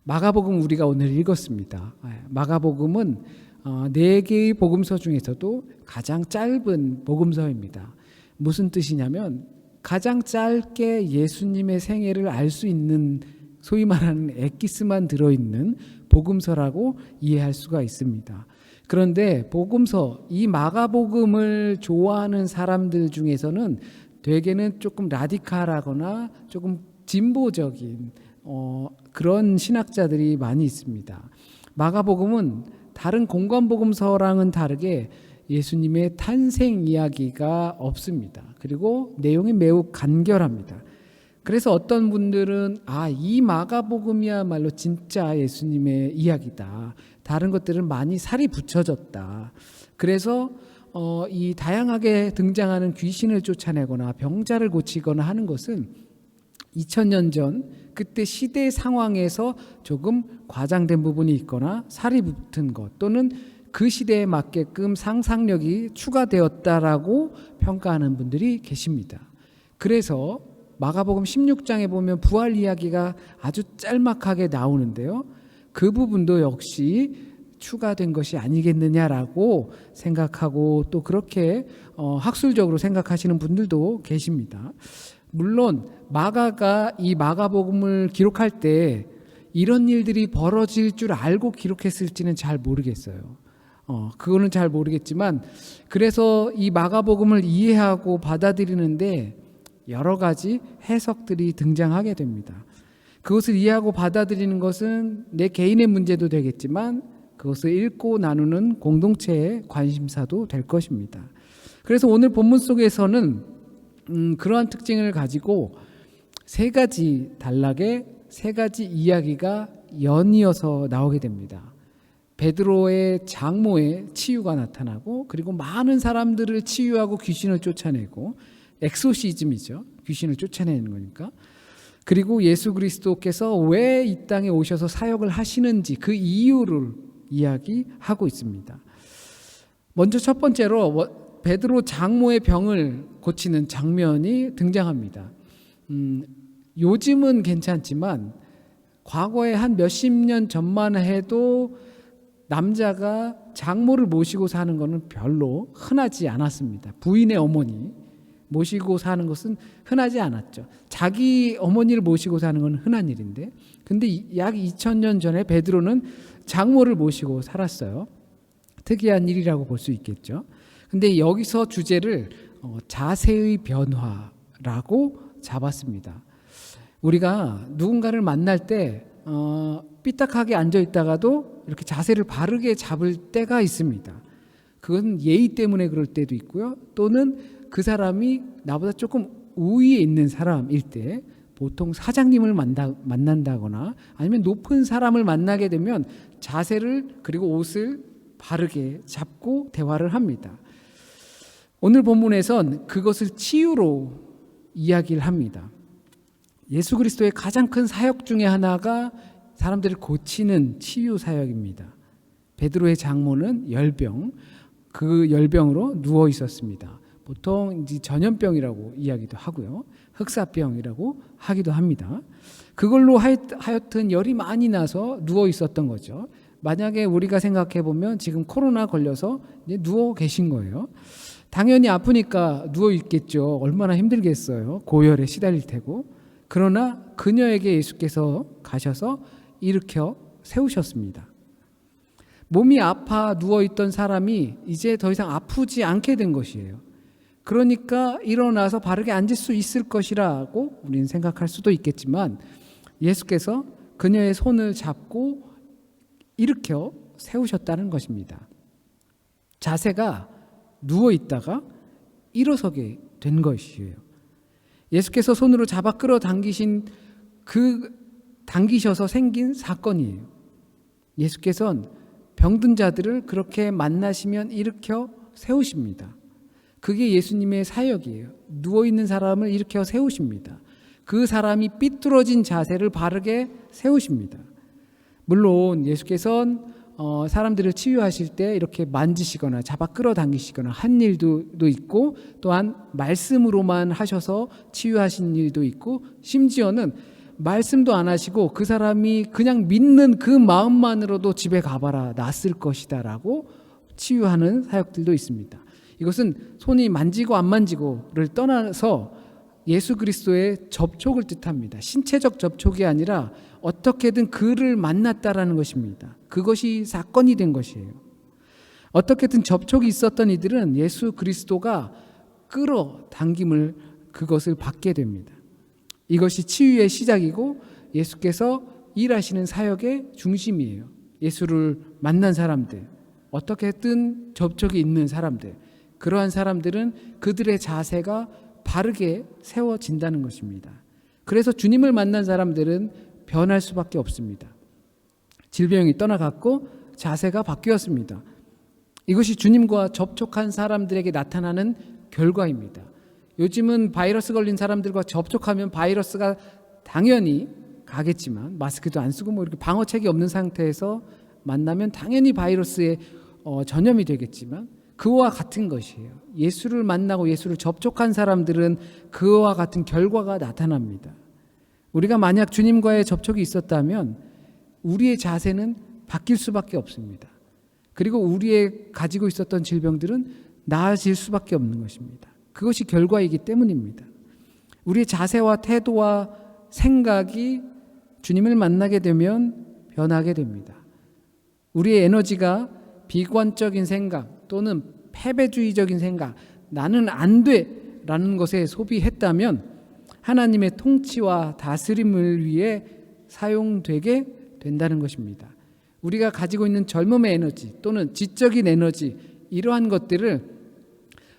마가복음 우리가 오늘 읽었습니다. 마가복음은 4개의 복음서 중에서도 가장 짧은 복음서입니다. 무슨 뜻이냐면 가장 짧게 예수님의 생애를 알 수 있는 소위 말하는 엑기스만 들어있는 복음서라고 이해할 수가 있습니다. 그런데 복음서, 이 마가복음을 좋아하는 사람들 중에서는 되게는 조금 라디칼하거나 조금 진보적인 그런 신학자들이 많이 있습니다. 마가복음은 다른 공관복음서랑은 다르게 예수님의 탄생 이야기가 없습니다. 그리고 내용이 매우 간결합니다. 그래서 어떤 분들은 이 마가복음이야말로 진짜 예수님의 이야기다. 다른 것들은 많이 살이 붙여졌다. 그래서 이 다양하게 등장하는 귀신을 쫓아내거나 병자를 고치거나 하는 것은 2000년 전 그때 시대 상황에서 조금 과장된 부분이 있거나 살이 붙은 것 또는 그 시대에 맞게끔 상상력이 추가되었다라고 평가하는 분들이 계십니다. 그래서 마가복음 16장에 보면 부활 이야기가 아주 짤막하게 나오는데요. 그 부분도 역시 추가된 것이 아니겠느냐라고 생각하고 또 그렇게 학술적으로 생각하시는 분들도 계십니다. 물론 마가가 이 마가복음을 기록할 때 이런 일들이 벌어질 줄 알고 기록했을지는 잘 모르겠어요. 그거는 잘 모르겠지만 그래서 이 마가복음을 이해하고 받아들이는데 여러 가지 해석들이 등장하게 됩니다. 그것을 이해하고 받아들이는 것은 내 개인의 문제도 되겠지만 그것을 읽고 나누는 공동체의 관심사도 될 것입니다. 그래서 오늘 본문 속에서는 그러한 특징을 가지고 세 가지 단락의 세 가지 이야기가 연이어서 나오게 됩니다. 베드로의 장모의 치유가 나타나고 그리고 많은 사람들을 치유하고 귀신을 쫓아내고 엑소시즘이죠. 귀신을 쫓아내는 거니까. 그리고 예수 그리스도께서 왜 이 땅에 오셔서 사역을 하시는지 그 이유를 이야기하고 있습니다. 먼저 첫 번째로 베드로 장모의 병을 고치는 장면이 등장합니다. 요즘은 괜찮지만 과거에 한 몇십 년 전만 해도 남자가 장모를 모시고 사는 것은 별로 흔하지 않았습니다. 부인의 어머니 모시고 사는 것은 흔하지 않았죠. 자기 어머니를 모시고 사는 건 흔한 일인데 근데 약 2000년 전에 베드로는 장모를 모시고 살았어요. 특이한 일이라고 볼 수 있겠죠. 근데 여기서 주제를 자세의 변화라고 잡았습니다. 우리가 누군가를 만날 때 삐딱하게 앉아 있다가도 이렇게 자세를 바르게 잡을 때가 있습니다. 그건 예의 때문에 그럴 때도 있고요. 또는 그 사람이 나보다 조금 우위에 있는 사람일 때 보통 사장님을 만난다거나 아니면 높은 사람을 만나게 되면 자세를 그리고 옷을 바르게 잡고 대화를 합니다. 오늘 본문에선 그것을 치유로 이야기를 합니다. 예수 그리스도의 가장 큰 사역 중에 하나가 사람들을 고치는 치유 사역입니다. 베드로의 장모는 열병, 그 열병으로 누워 있었습니다. 보통 이제 전염병이라고 이야기도 하고요. 흑사병이라고 하기도 합니다. 그걸로 하여튼 열이 많이 나서 누워 있었던 거죠. 만약에 우리가 생각해 보면 지금 코로나 걸려서 이제 누워 계신 거예요. 당연히 아프니까 누워 있겠죠. 얼마나 힘들겠어요. 고열에 시달릴 테고. 그러나 그녀에게 예수께서 가셔서 일으켜 세우셨습니다. 몸이 아파 누워있던 사람이 이제 더 이상 아프지 않게 된 것이에요. 그러니까 일어나서 바르게 앉을 수 있을 것이라고 우리는 생각할 수도 있겠지만 예수께서 그녀의 손을 잡고 일으켜 세우셨다는 것입니다. 자세가 누워있다가 일어서게 된 것이에요. 예수께서 손으로 잡아 끌어당기신 당기셔서 생긴 사건이에요. 예수께서는 병든 자들을 그렇게 만나시면 일으켜 세우십니다. 그게 예수님의 사역이에요. 누워있는 사람을 일으켜 세우십니다. 그 사람이 삐뚤어진 자세를 바르게 세우십니다. 물론 예수께서는 사람들을 치유하실 때 이렇게 만지시거나 잡아 끌어당기시거나 한 일도 있고 또한 말씀으로만 하셔서 치유하신 일도 있고 심지어는 말씀도 안 하시고 그 사람이 그냥 믿는 그 마음만으로도 집에 가봐라 낫을 것이다 라고 치유하는 사역들도 있습니다. 이것은 손이 만지고 안 만지고를 떠나서 예수 그리스도의 접촉을 뜻합니다. 신체적 접촉이 아니라 어떻게든 그를 만났다라는 것입니다. 그것이 사건이 된 것이에요. 어떻게든 접촉이 있었던 이들은 예수 그리스도가 끌어당김을 그것을 받게 됩니다. 이것이 치유의 시작이고 예수께서 일하시는 사역의 중심이에요. 예수를 만난 사람들, 어떻게든 접촉이 있는 사람들, 그러한 사람들은 그들의 자세가 바르게 세워진다는 것입니다. 그래서 주님을 만난 사람들은 변할 수밖에 없습니다. 질병이 떠나갔고 자세가 바뀌었습니다. 이것이 주님과 접촉한 사람들에게 나타나는 결과입니다. 요즘은 바이러스 걸린 사람들과 접촉하면 바이러스가 당연히 가겠지만 마스크도 안 쓰고 이렇게 방어책이 없는 상태에서 만나면 당연히 바이러스에 전염이 되겠지만 그와 같은 것이에요. 예수를 만나고 예수를 접촉한 사람들은 그와 같은 결과가 나타납니다. 우리가 만약 주님과의 접촉이 있었다면 우리의 자세는 바뀔 수밖에 없습니다. 그리고 우리의 가지고 있었던 질병들은 나아질 수밖에 없는 것입니다. 그것이 결과이기 때문입니다. 우리의 자세와 태도와 생각이 주님을 만나게 되면 변하게 됩니다. 우리의 에너지가 비관적인 생각 또는 패배주의적인 생각, 나는 안 돼 라는 것에 소비했다면 하나님의 통치와 다스림을 위해 사용되게 된다는 것입니다. 우리가 가지고 있는 젊음의 에너지 또는 지적인 에너지, 이러한 것들을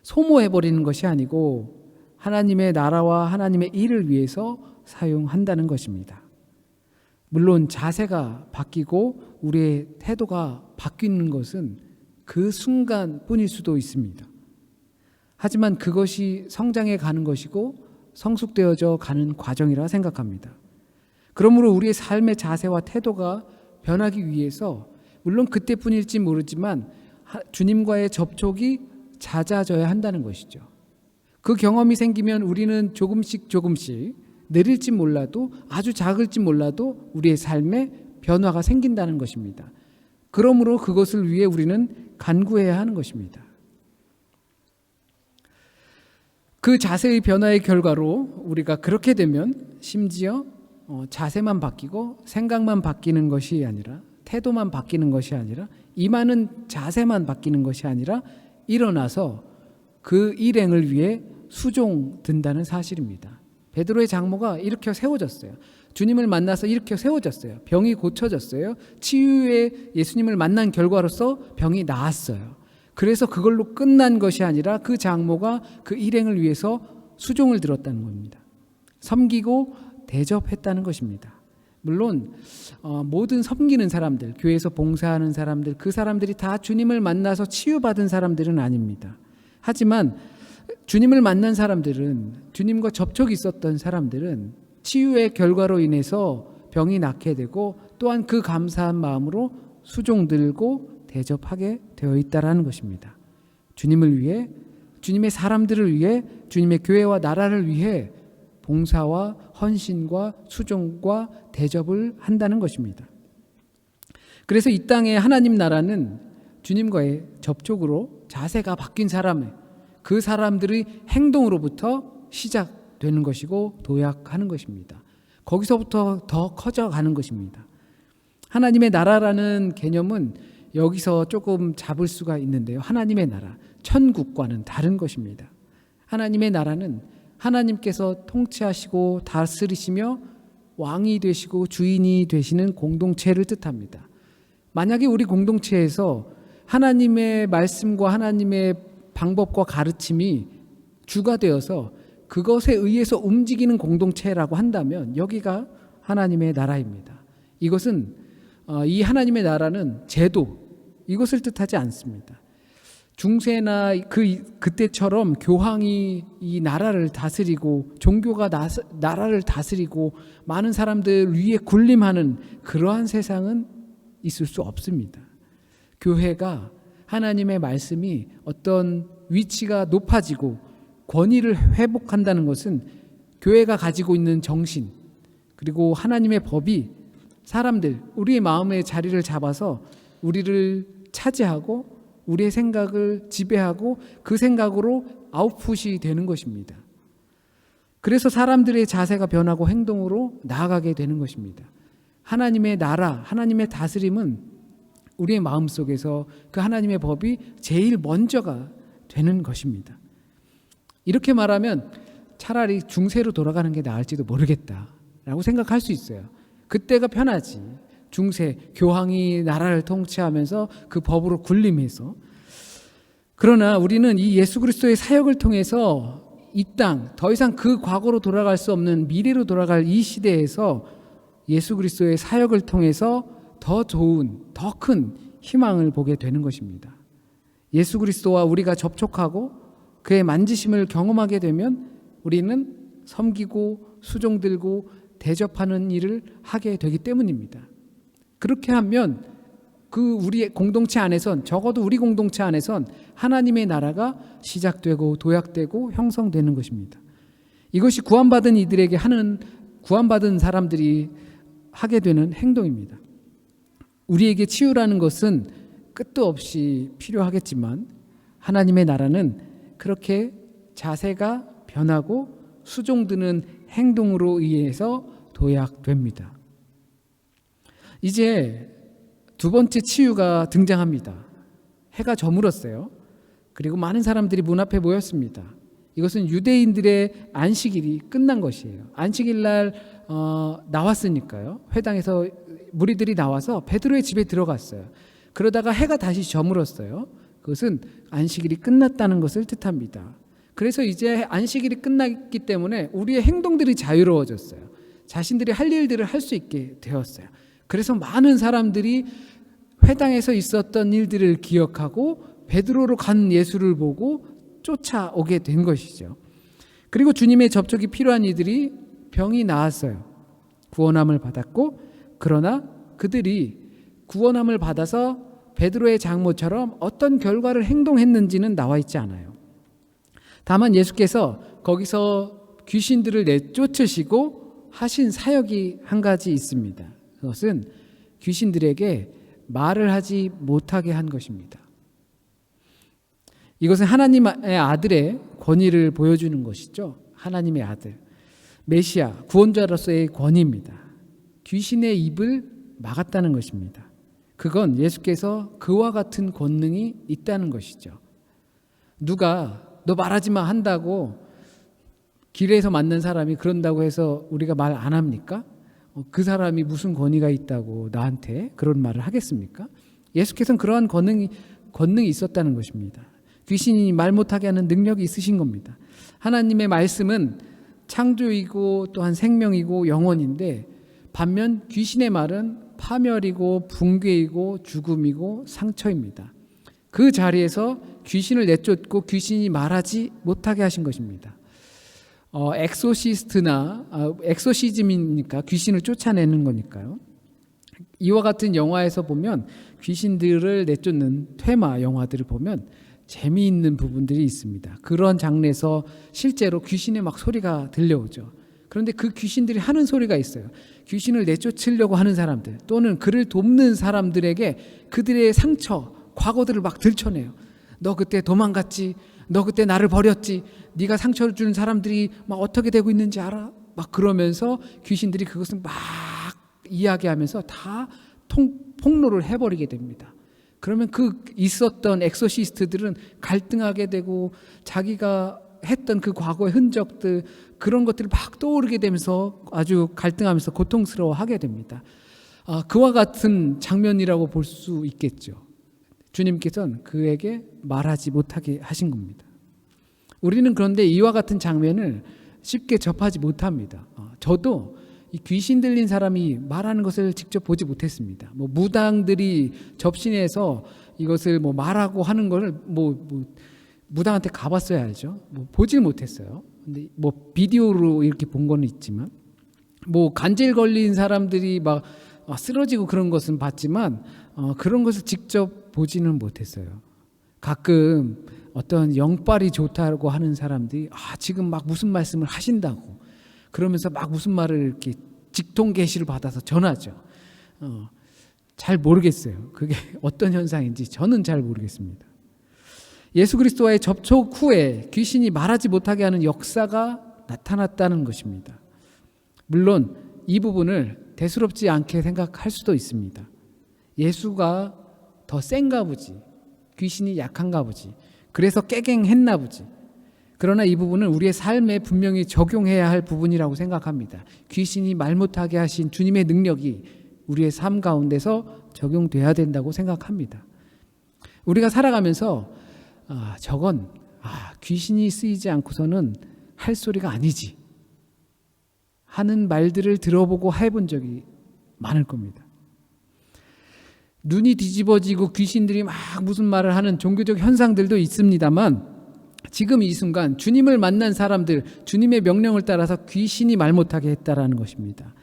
소모해버리는 것이 아니고 하나님의 나라와 하나님의 일을 위해서 사용한다는 것입니다. 물론 자세가 바뀌고 우리의 태도가 바뀌는 것은 그 순간뿐일 수도 있습니다. 하지만 그것이 성장해 가는 것이고 성숙되어져 가는 과정이라 생각합니다. 그러므로 우리의 삶의 자세와 태도가 변하기 위해서 물론 그때뿐일지 모르지만 주님과의 접촉이 잦아져야 한다는 것이죠. 그 경험이 생기면 우리는 조금씩 느릴지 몰라도 아주 작을지 몰라도 우리의 삶에 변화가 생긴다는 것입니다. 그러므로 그것을 위해 우리는 간구해야 하는 것입니다. 그 자세의 변화의 결과로 우리가 그렇게 되면 심지어 자세만 바뀌고 생각만 바뀌는 것이 아니라 태도만 바뀌는 것이 아니라 임하는 자세만 바뀌는 것이 아니라 일어나서 그 일행을 위해 수종든다는 사실입니다. 베드로의 장모가 일으켜 세워졌어요. 주님을 만나서 일으켜 세워졌어요. 병이 고쳐졌어요. 치유의 예수님을 만난 결과로서 병이 나았어요. 그래서 그걸로 끝난 것이 아니라 그 장모가 그 일행을 위해서 수종을 들었다는 겁니다. 섬기고 대접했다는 것입니다. 물론 모든 섬기는 사람들, 교회에서 봉사하는 사람들, 그 사람들이 다 주님을 만나서 치유받은 사람들은 아닙니다. 하지만 주님을 만난 사람들은, 주님과 접촉이 있었던 사람들은 치유의 결과로 인해서 병이 낫게 되고 또한 그 감사한 마음으로 수종들고 대접하게 되어 있다라는 것입니다. 주님을 위해, 주님의 사람들을 위해, 주님의 교회와 나라를 위해 봉사와 헌신과 수종과 대접을 한다는 것입니다. 그래서 이 땅의 하나님 나라는 주님과의 접촉으로 자세가 바뀐 사람의, 그 사람들의 행동으로부터 시작되는 것이고 도약하는 것입니다. 거기서부터 더 커져가는 것입니다. 하나님의 나라라는 개념은 여기서 조금 잡을 수가 있는데요. 하나님의 나라, 천국과는 다른 것입니다. 하나님의 나라는 하나님께서 통치하시고 다스리시며 왕이 되시고 주인이 되시는 공동체를 뜻합니다. 만약에 우리 공동체에서 하나님의 말씀과 하나님의 방법과 가르침이 주가 되어서 그것에 의해서 움직이는 공동체라고 한다면 여기가 하나님의 나라입니다. 이것은 이 하나님의 나라는 제도, 이것을 뜻하지 않습니다. 중세나 그때처럼 교황이 이 나라를 다스리고 종교가 나라를 다스리고 많은 사람들 위에 군림하는 그러한 세상은 있을 수 없습니다. 교회가, 하나님의 말씀이 어떤 위치가 높아지고 권위를 회복한다는 것은 교회가 가지고 있는 정신, 그리고 하나님의 법이 사람들, 우리의 마음의 자리를 잡아서 우리를 차지하고 우리의 생각을 지배하고 그 생각으로 아웃풋이 되는 것입니다. 그래서 사람들의 자세가 변하고 행동으로 나아가게 되는 것입니다. 하나님의 나라, 하나님의 다스림은 우리의 마음속에서 그 하나님의 법이 제일 먼저가 되는 것입니다. 이렇게 말하면 차라리 중세로 돌아가는 게 나을지도 모르겠다라고 생각할 수 있어요. 그때가 편하지. 중세, 교황이 나라를 통치하면서 그 법으로 군림해서. 그러나 우리는 이 예수 그리스도의 사역을 통해서 이 땅, 더 이상 그 과거로 돌아갈 수 없는 미래로 돌아갈 이 시대에서 예수 그리스도의 사역을 통해서 더 좋은, 더 큰 희망을 보게 되는 것입니다. 예수 그리스도와 우리가 접촉하고 그의 만지심을 경험하게 되면 우리는 섬기고 수종들고 대접하는 일을 하게 되기 때문입니다. 그렇게 하면 그 우리의 공동체 안에선, 적어도 우리 공동체 안에선 하나님의 나라가 시작되고 도약되고 형성되는 것입니다. 이것이 구원받은 이들에게 하는, 구원받은 사람들이 하게 되는 행동입니다. 우리에게 치유라는 것은 끝도 없이 필요하겠지만 하나님의 나라는 그렇게 자세가 변하고 수종드는 행동으로 의해서 도약됩니다. 이제 두 번째 치유가 등장합니다. 해가 저물었어요. 그리고 많은 사람들이 문 앞에 모였습니다. 이것은 유대인들의 안식일이 끝난 것이에요. 안식일 날 나왔으니까요. 회당에서 무리들이 나와서 베드로의 집에 들어갔어요. 그러다가 해가 다시 저물었어요. 그것은 안식일이 끝났다는 것을 뜻합니다. 그래서 이제 안식일이 끝났기 때문에 우리의 행동들이 자유로워졌어요. 자신들이 할 일들을 할 수 있게 되었어요. 그래서 많은 사람들이 회당에서 있었던 일들을 기억하고 베드로로 간 예수를 보고 쫓아오게 된 것이죠. 그리고 주님의 접촉이 필요한 이들이 병이 나았어요. 구원함을 받았고, 그러나 그들이 구원함을 받아서 베드로의 장모처럼 어떤 결과를 행동했는지는 나와 있지 않아요. 다만 예수께서 거기서 귀신들을 내쫓으시고 하신 사역이 한 가지 있습니다. 그것은 귀신들에게 말을 하지 못하게 한 것입니다. 이것은 하나님의 아들의 권위를 보여주는 것이죠. 하나님의 아들, 메시아, 구원자로서의 권위입니다. 귀신의 입을 막았다는 것입니다. 그건 예수께서 그와 같은 권능이 있다는 것이죠. 누가 너 말하지 마 한다고 길에서 만난 사람이 그런다고 해서 우리가 말 안 합니까? 그 사람이 무슨 권위가 있다고 나한테 그런 말을 하겠습니까? 예수께서는 그러한 권능이 있었다는 것입니다. 귀신이 말 못하게 하는 능력이 있으신 겁니다. 하나님의 말씀은 창조이고 또한 생명이고 영원인데, 반면 귀신의 말은 파멸이고 붕괴이고 죽음이고 상처입니다. 그 자리에서 귀신을 내쫓고 귀신이 말하지 못하게 하신 것입니다. 엑소시즘이니까 귀신을 쫓아내는 거니까요. 이와 같은 영화에서 보면 귀신들을 내쫓는 테마 영화들을 보면 재미있는 부분들이 있습니다. 그런 장르에서 실제로 귀신의 막 소리가 들려오죠. 그런데 그 귀신들이 하는 소리가 있어요. 귀신을 내쫓으려고 하는 사람들 또는 그를 돕는 사람들에게 그들의 상처, 과거들을 막 들춰내요. 너 그때 도망갔지? 너 그때 나를 버렸지? 네가 상처를 준 사람들이 막 어떻게 되고 있는지 알아? 막 그러면서 귀신들이 그것을 막 이야기하면서 다 폭로를 해버리게 됩니다. 그러면 그 있었던 엑소시스트들은 갈등하게 되고 자기가 했던 그 과거의 흔적들, 그런 것들을 막 떠오르게 되면서 아주 갈등하면서 고통스러워하게 됩니다. 그와 같은 장면이라고 볼 수 있겠죠. 주님께서는 그에게 말하지 못하게 하신 겁니다. 우리는 그런데 이와 같은 장면을 쉽게 접하지 못합니다. 저도 이 귀신 들린 사람이 말하는 것을 직접 보지 못했습니다. 무당들이 접신해서 이것을 말하고 하는 것을 무당한테 가봤어야 알죠. 보질 못했어요. 근데 비디오로 이렇게 본 거는 있지만, 간질 걸린 사람들이 막 쓰러지고 그런 것은 봤지만 그런 것을 직접 보지는 못했어요. 가끔 어떤 영빨이 좋다고 하는 사람들이 지금 막 무슨 말씀을 하신다고 그러면서 막 무슨 말을 이렇게 직통 계시를 받아서 전하죠. 잘 모르겠어요. 그게 어떤 현상인지 저는 잘 모르겠습니다. 예수 그리스도와의 접촉 후에 귀신이 말하지 못하게 하는 역사가 나타났다는 것입니다. 물론 이 부분을 대수롭지 않게 생각할 수도 있습니다. 예수가 더 센가 보지, 귀신이 약한가 보지, 그래서 깨갱했나 보지. 그러나 이 부분은 우리의 삶에 분명히 적용해야 할 부분이라고 생각합니다. 귀신이 말 못하게 하신 주님의 능력이 우리의 삶 가운데서 적용돼야 된다고 생각합니다. 우리가 살아가면서 저건 귀신이 쓰이지 않고서는 할 소리가 아니지 하는 말들을 들어보고 해본 적이 많을 겁니다. 눈이 뒤집어지고 귀신들이 막 무슨 말을 하는 종교적 현상들도 있습니다만, 지금 이 순간 주님을 만난 사람들, 주님의 명령을 따라서 귀신이 말 못하게 했다라는 것입니다.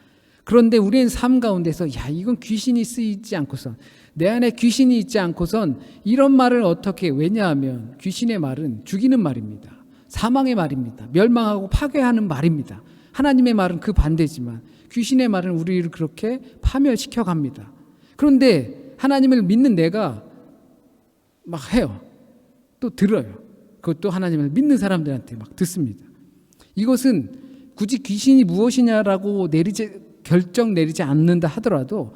그런데 우리는 삶 가운데서 이건 귀신이 쓰이지 않고선, 내 안에 귀신이 있지 않고선 이런 말을 어떻게, 왜냐하면 귀신의 말은 죽이는 말입니다. 사망의 말입니다. 멸망하고 파괴하는 말입니다. 하나님의 말은 그 반대지만 귀신의 말은 우리를 그렇게 파멸시켜 갑니다. 그런데 하나님을 믿는 내가 막 해요. 또 들어요. 그것도 하나님을 믿는 사람들한테 막 듣습니다. 이것은 굳이 귀신이 무엇이냐라고 결정 내리지 않는다 하더라도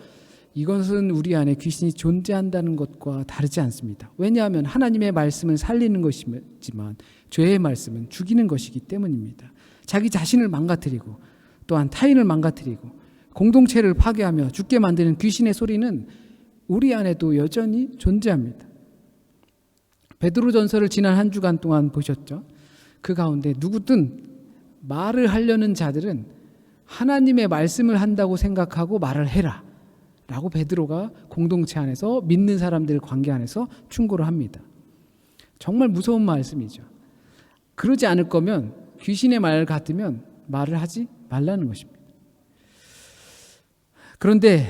이것은 우리 안에 귀신이 존재한다는 것과 다르지 않습니다. 왜냐하면 하나님의 말씀은 살리는 것이지만 죄의 말씀은 죽이는 것이기 때문입니다. 자기 자신을 망가뜨리고 또한 타인을 망가뜨리고 공동체를 파괴하며 죽게 만드는 귀신의 소리는 우리 안에도 여전히 존재합니다. 베드로전서를 지난 한 주간 동안 보셨죠? 그 가운데 누구든 말을 하려는 자들은 하나님의 말씀을 한다고 생각하고 말을 해라 라고 베드로가 공동체 안에서, 믿는 사람들 관계 안에서 충고를 합니다. 정말 무서운 말씀이죠. 그러지 않을 거면, 귀신의 말 같으면 말을 하지 말라는 것입니다. 그런데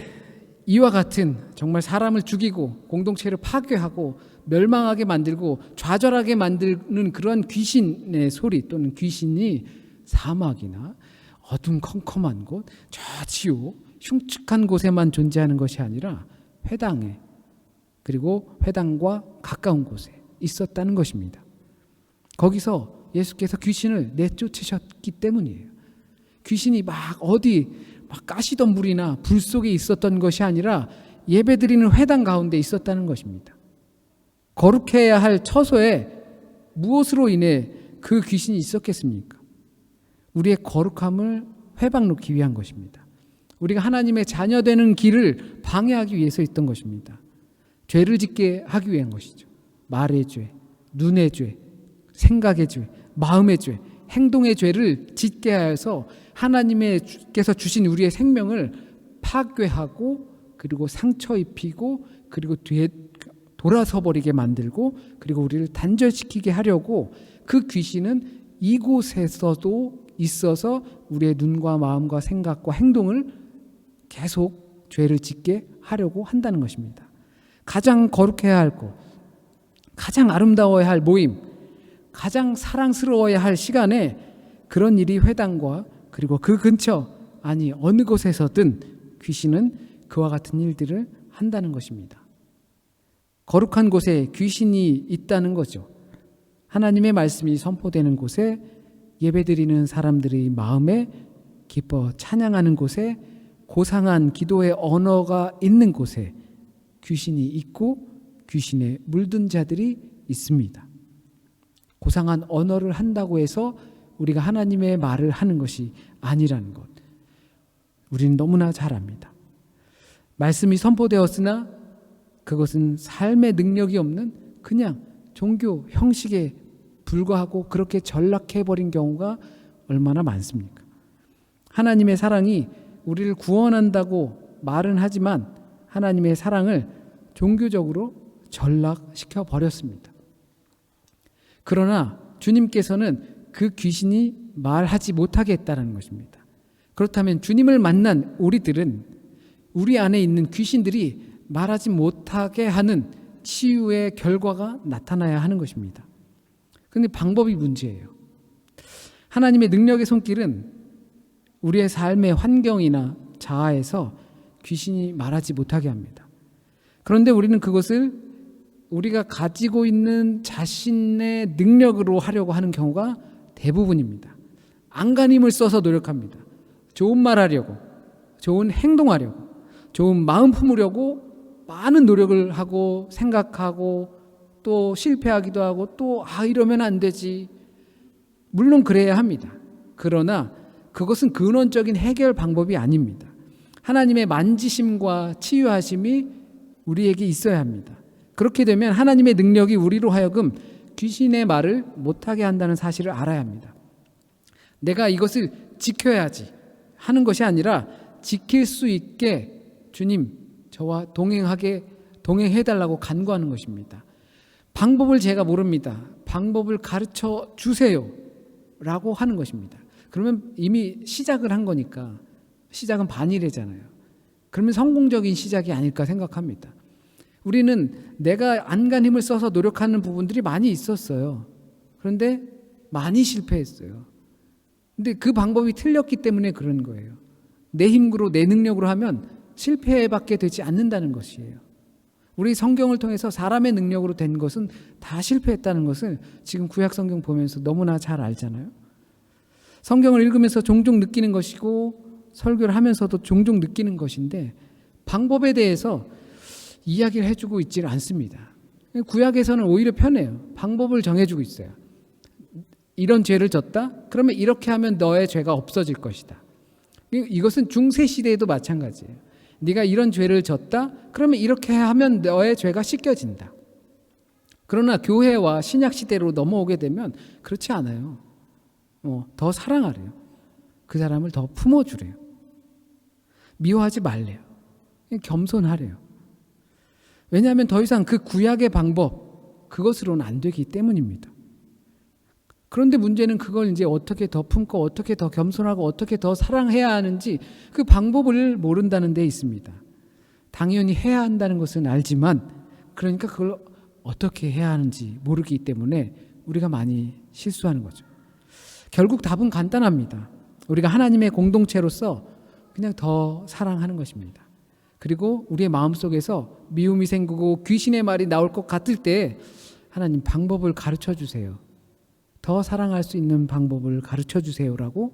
이와 같은 정말 사람을 죽이고 공동체를 파괴하고 멸망하게 만들고 좌절하게 만드는 그런 귀신의 소리, 또는 귀신이 사막이나 어둠컴컴한 곳, 저 지옥, 흉측한 곳에만 존재하는 것이 아니라 회당에, 그리고 회당과 가까운 곳에 있었다는 것입니다. 거기서 예수께서 귀신을 내쫓으셨기 때문이에요. 귀신이 막 가시덤불이나 불 속에 있었던 것이 아니라 예배드리는 회당 가운데 있었다는 것입니다. 거룩해야 할 처소에 무엇으로 인해 그 귀신이 있었겠습니까? 우리의 거룩함을 회방놓기 위한 것입니다. 우리가 하나님의 자녀 되는 길을 방해하기 위해서 있던 것입니다. 죄를 짓게 하기 위한 것이죠. 말의 죄, 눈의 죄, 생각의 죄, 마음의 죄, 행동의 죄를 짓게 하여서 하나님께서 주신 우리의 생명을 파괴하고, 그리고 상처 입히고, 그리고 뒤에 돌아서 버리게 만들고, 그리고 우리를 단절시키게 하려고 그 귀신은 이곳에서도 있어서 우리의 눈과 마음과 생각과 행동을 계속 죄를 짓게 하려고 한다는 것입니다. 가장 거룩해야 할 곳, 가장 아름다워야 할 모임, 가장 사랑스러워야 할 시간에 그런 일이 회당과 그리고 그 근처, 아니 어느 곳에서든 귀신은 그와 같은 일들을 한다는 것입니다. 거룩한 곳에 귀신이 있다는 거죠. 하나님의 말씀이 선포되는 곳에, 예배드리는 사람들의 마음에 기뻐 찬양하는 곳에, 고상한 기도의 언어가 있는 곳에 귀신이 있고 귀신에 물든 자들이 있습니다. 고상한 언어를 한다고 해서 우리가 하나님의 말을 하는 것이 아니라는 것, 우리는 너무나 잘 압니다. 말씀이 선포되었으나 그것은 삶의 능력이 없는 그냥 종교 형식에 불과하고 그렇게 전락해버린 경우가 얼마나 많습니까? 하나님의 사랑이 우리를 구원한다고 말은 하지만 하나님의 사랑을 종교적으로 전락시켜 버렸습니다. 그러나 주님께서는 그 귀신이 말하지 못하게 했다는 것입니다. 그렇다면 주님을 만난 우리들은 우리 안에 있는 귀신들이 말하지 못하게 하는 치유의 결과가 나타나야 하는 것입니다. 그런데 방법이 문제예요. 하나님의 능력의 손길은 우리의 삶의 환경이나 자아에서 귀신이 말하지 못하게 합니다. 그런데 우리는 그것을 우리가 가지고 있는 자신의 능력으로 하려고 하는 경우가 대부분입니다. 안간힘을 써서 노력합니다. 좋은 말 하려고, 좋은 행동하려고, 좋은 마음 품으려고 많은 노력을 하고 생각하고 또 실패하기도 하고 또 이러면 안 되지. 물론 그래야 합니다. 그러나 그것은 근원적인 해결 방법이 아닙니다. 하나님의 만지심과 치유하심이 우리에게 있어야 합니다. 그렇게 되면 하나님의 능력이 우리로 하여금 귀신의 말을 못하게 한다는 사실을 알아야 합니다. 내가 이것을 지켜야지 하는 것이 아니라 지킬 수 있게 주님 저와 동행해달라고 간구하는 것입니다. 방법을 제가 모릅니다. 방법을 가르쳐 주세요 라고 하는 것입니다. 그러면 이미 시작을 한 거니까 시작은 반이래잖아요. 그러면 성공적인 시작이 아닐까 생각합니다. 우리는 내가 안간 힘을 써서 노력하는 부분들이 많이 있었어요. 그런데 많이 실패했어요. 근데 그 방법이 틀렸기 때문에 그런 거예요. 내 힘으로 내 능력으로 하면 실패밖에 되지 않는다는 것이에요. 우리 성경을 통해서 사람의 능력으로 된 것은 다 실패했다는 것을 지금 구약 성경 보면서 너무나 잘 알잖아요. 성경을 읽으면서 종종 느끼는 것이고 설교를 하면서도 종종 느끼는 것인데 방법에 대해서 이야기를 해주고 있지는 않습니다. 구약에서는 오히려 편해요. 방법을 정해주고 있어요. 이런 죄를 졌다? 그러면 이렇게 하면 너의 죄가 없어질 것이다. 이것은 중세시대에도 마찬가지예요. 네가 이런 죄를 졌다? 그러면 이렇게 하면 너의 죄가 씻겨진다. 그러나 교회와 신약시대로 넘어오게 되면 그렇지 않아요. 더 사랑하래요. 그 사람을 더 품어주래요. 미워하지 말래요. 겸손하래요. 왜냐하면 더 이상 그 구약의 방법 그것으로는 안 되기 때문입니다. 그런데 문제는 그걸 이제 어떻게 더 품고 어떻게 더 겸손하고 어떻게 더 사랑해야 하는지 그 방법을 모른다는 데 있습니다. 당연히 해야 한다는 것은 알지만 그러니까 그걸 어떻게 해야 하는지 모르기 때문에 우리가 많이 실수하는 거죠. 결국 답은 간단합니다. 우리가 하나님의 공동체로서 그냥 더 사랑하는 것입니다. 그리고 우리의 마음속에서 미움이 생기고 귀신의 말이 나올 것 같을 때 하나님 방법을 가르쳐 주세요. 더 사랑할 수 있는 방법을 가르쳐 주세요라고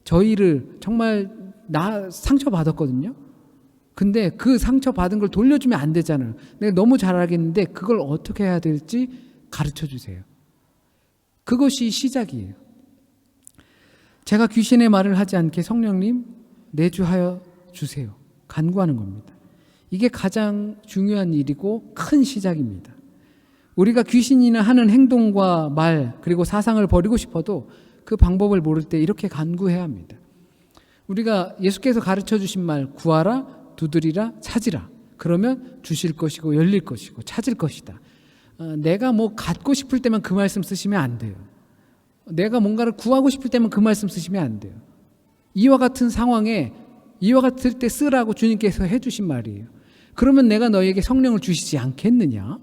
저희를 정말 상처받았거든요. 근데 그 상처받은 걸 돌려주면 안 되잖아요. 내가 너무 잘 알겠는데 그걸 어떻게 해야 될지 가르쳐 주세요. 그것이 시작이에요. 제가 귀신의 말을 하지 않게 성령님 내주하여 주세요. 간구하는 겁니다. 이게 가장 중요한 일이고 큰 시작입니다. 우리가 귀신이나 하는 행동과 말 그리고 사상을 버리고 싶어도 그 방법을 모를 때 이렇게 간구해야 합니다. 우리가 예수께서 가르쳐 주신 말 구하라, 두드리라, 찾으라. 그러면 주실 것이고 열릴 것이고 찾을 것이다. 내가 뭐 갖고 싶을 때만 그 말씀 쓰시면 안 돼요. 내가 뭔가를 구하고 싶을 때만 그 말씀 쓰시면 안 돼요. 이와 같은 상황에 이와 같을 때 쓰라고 주님께서 해주신 말이에요. 그러면 내가 너에게 성령을 주시지 않겠느냐?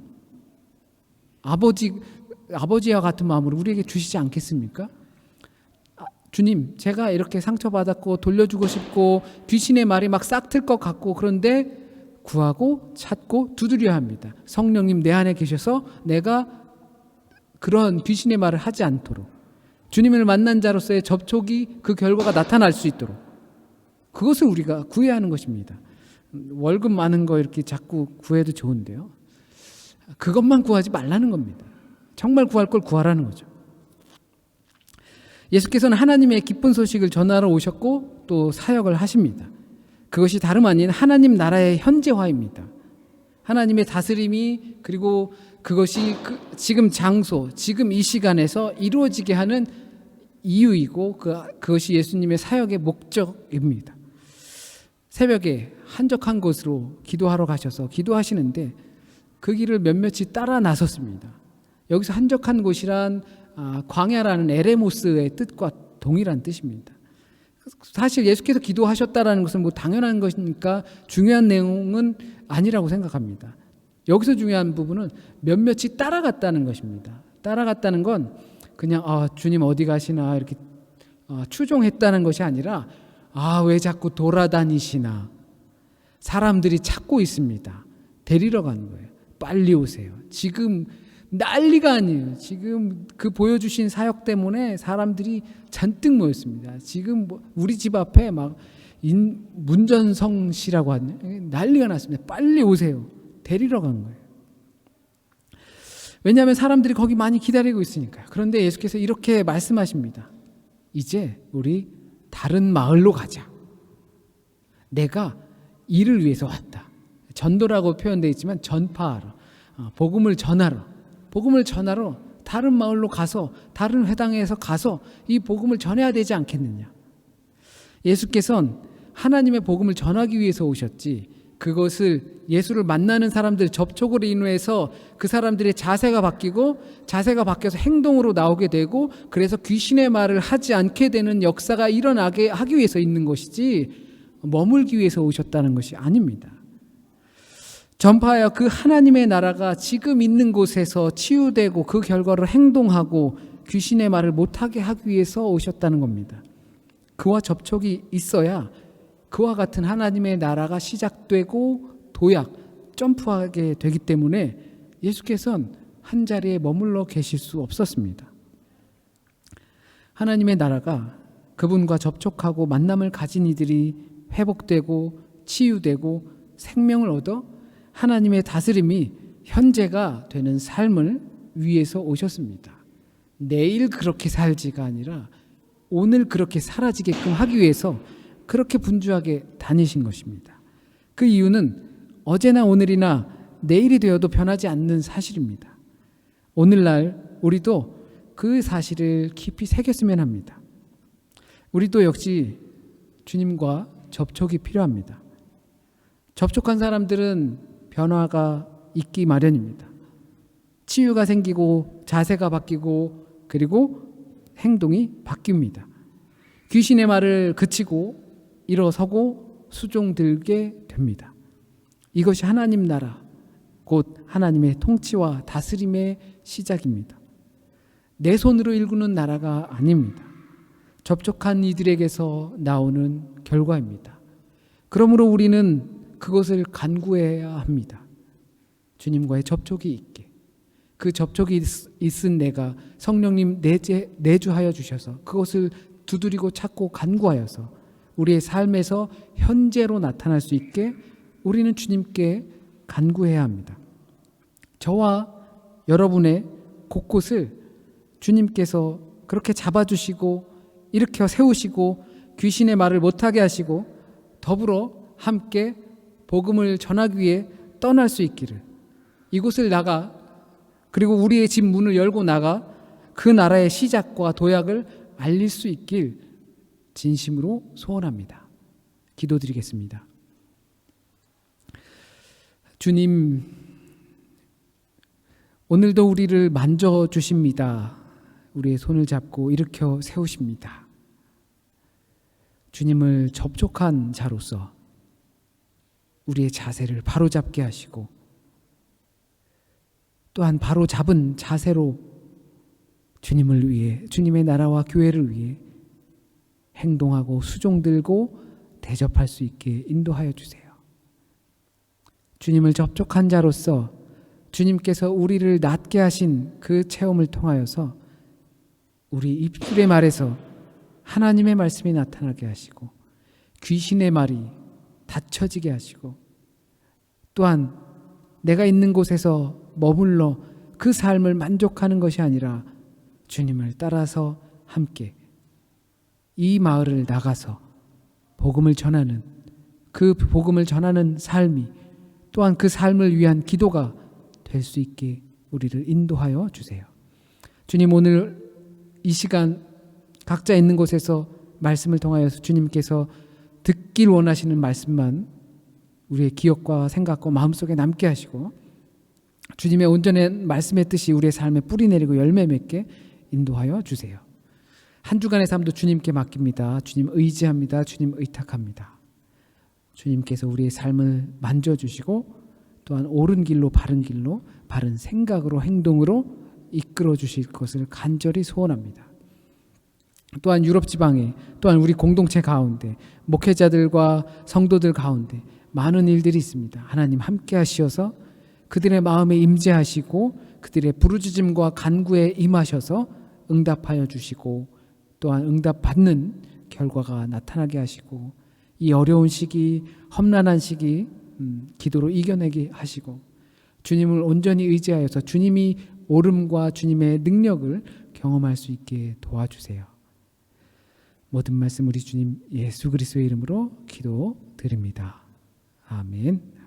아버지와 같은 마음으로 우리에게 주시지 않겠습니까? 주님, 제가 이렇게 상처받았고 돌려주고 싶고 귀신의 말이 막 싹 틀 것 같고 그런데 구하고 찾고 두드려야 합니다. 성령님 내 안에 계셔서 내가 그런 귀신의 말을 하지 않도록 주님을 만난 자로서의 접촉이 그 결과가 나타날 수 있도록 그것을 우리가 구해야 하는 것입니다. 월급 많은 거 이렇게 자꾸 구해도 좋은데요. 그것만 구하지 말라는 겁니다. 정말 구할 걸 구하라는 거죠. 예수께서는 하나님의 기쁜 소식을 전하러 오셨고 또 사역을 하십니다. 그것이 다름 아닌 하나님 나라의 현재화입니다. 하나님의 다스림이 그리고 그것이 지금 장소, 지금 이 시간에서 이루어지게 하는 이유이고 그것이 예수님의 사역의 목적입니다. 새벽에 한적한 곳으로 기도하러 가셔서 기도하시는데 그 길을 몇몇이 따라 나섰습니다. 여기서 한적한 곳이란 광야라는 에레모스의 뜻과 동일한 뜻입니다. 사실 예수께서 기도하셨다라는 것은 뭐 당연한 것이니까 중요한 내용은 아니라고 생각합니다. 여기서 중요한 부분은 몇몇이 따라갔다는 것입니다. 따라갔다는 건 그냥 주님 어디 가시나 이렇게 추종했다는 것이 아니라 아, 왜 자꾸 돌아다니시나? 사람들이 찾고 있습니다. 데리러 가는 거예요. 빨리 오세요. 지금 난리가 아니에요. 지금 그 보여주신 사역 때문에 사람들이 잔뜩 모였습니다. 지금 우리 집 앞에 막 문전성 씨라고 하네. 난리가 났습니다. 빨리 오세요. 데리러 간 거예요. 왜냐하면 사람들이 거기 많이 기다리고 있으니까요. 그런데 예수께서 이렇게 말씀하십니다. 이제 우리 다른 마을로 가자. 내가 이를 위해서 왔다. 전도라고 표현되어 있지만 전파하러, 복음을 전하러 다른 마을로 가서, 다른 회당에서 가서 이 복음을 전해야 되지 않겠느냐. 예수께서는 하나님의 복음을 전하기 위해서 오셨지, 그것을 예수를 만나는 사람들 접촉으로 인해서 그 사람들의 자세가 바뀌어서 행동으로 나오게 되고, 그래서 귀신의 말을 하지 않게 되는 역사가 일어나게 하기 위해서 있는 것이지 머물기 위해서 오셨다는 것이 아닙니다. 전파하여 그 하나님의 나라가 지금 있는 곳에서 치유되고 그 결과로 행동하고 귀신의 말을 못하게 하기 위해서 오셨다는 겁니다. 그와 접촉이 있어야 그와 같은 하나님의 나라가 시작되고 점프하게 되기 때문에 예수께서는 한 자리에 머물러 계실 수 없었습니다. 하나님의 나라가 그분과 접촉하고 만남을 가진 이들이 회복되고 치유되고 생명을 얻어 하나님의 다스림이 현재가 되는 삶을 위해서 오셨습니다. 내일 그렇게 살지가 아니라 오늘 그렇게 사라지게끔 하기 위해서 그렇게 분주하게 다니신 것입니다. 그 이유는 어제나 오늘이나 내일이 되어도 변하지 않는 사실입니다. 오늘날 우리도 그 사실을 깊이 새겼으면 합니다. 우리도 역시 주님과 접촉이 필요합니다. 접촉한 사람들은 변화가 있기 마련입니다. 치유가 생기고 자세가 바뀌고 그리고 행동이 바뀝니다. 귀신의 말을 그치고 일어서고 수종들게 됩니다. 이것이 하나님 나라, 곧 하나님의 통치와 다스림의 시작입니다. 내 손으로 일구는 나라가 아닙니다. 접촉한 이들에게서 나오는 결과입니다. 그러므로 우리는 그것을 간구해야 합니다. 주님과의 접촉이 있게. 그 접촉이 있은 내가 성령님 내주하여 주셔서 그것을 두드리고 찾고 간구하여서 우리의 삶에서 현재로 나타날 수 있게 우리는 주님께 간구해야 합니다. 저와 여러분의 곳곳을 주님께서 그렇게 잡아주시고 일으켜 세우시고 귀신의 말을 못하게 하시고 더불어 함께 복음을 전하기 위해 떠날 수 있기를, 이곳을 나가 그리고 우리의 집 문을 열고 나가 그 나라의 시작과 도약을 알릴 수 있길 진심으로 소원합니다. 기도드리겠습니다. 주님, 오늘도 우리를 만져주십니다. 우리의 손을 잡고 일으켜 세우십니다. 주님을 접촉한 자로서 우리의 자세를 바로잡게 하시고 또한 바로잡은 자세로 주님을 위해, 주님의 나라와 교회를 위해 행동하고 수종들고 대접할 수 있게 인도하여 주세요. 주님을 접촉한 자로서 주님께서 우리를 낫게 하신 그 체험을 통하여서 우리 입술의 말에서 하나님의 말씀이 나타나게 하시고 귀신의 말이 닫혀지게 하시고 또한 내가 있는 곳에서 머물러 그 삶을 만족하는 것이 아니라 주님을 따라서 함께 이 마을을 나가서 복음을 전하는, 그 복음을 전하는 삶이 또한 그 삶을 위한 기도가 될 수 있게 우리를 인도하여 주세요. 주님, 오늘 이 시간 각자 있는 곳에서 말씀을 통하여서 주님께서 듣길 원하시는 말씀만 우리의 기억과 생각과 마음속에 남게 하시고 주님의 온전한 말씀의 뜻이 우리의 삶에 뿌리내리고 열매 맺게 인도하여 주세요. 한 주간의 삶도 주님께 맡깁니다. 주님 의지합니다. 주님 의탁합니다. 주님께서 우리의 삶을 만져주시고 또한 옳은 길로, 바른 생각으로, 행동으로 이끌어 주실 것을 간절히 소원합니다. 또한 유럽 지방에, 또한 우리 공동체 가운데, 목회자들과 성도들 가운데 많은 일들이 있습니다. 하나님 함께 하시어서 그들의 마음에 임재하시고 그들의 부르짖음과 간구에 임하셔서 응답하여 주시고 또한 응답받는 결과가 나타나게 하시고 이 어려운 시기, 험난한 시기 기도로 이겨내게 하시고 주님을 온전히 의지하여서 주님이 오름과 주님의 능력을 경험할 수 있게 도와주세요. 모든 말씀 우리 주님 예수 그리스도의 이름으로 기도드립니다. 아멘.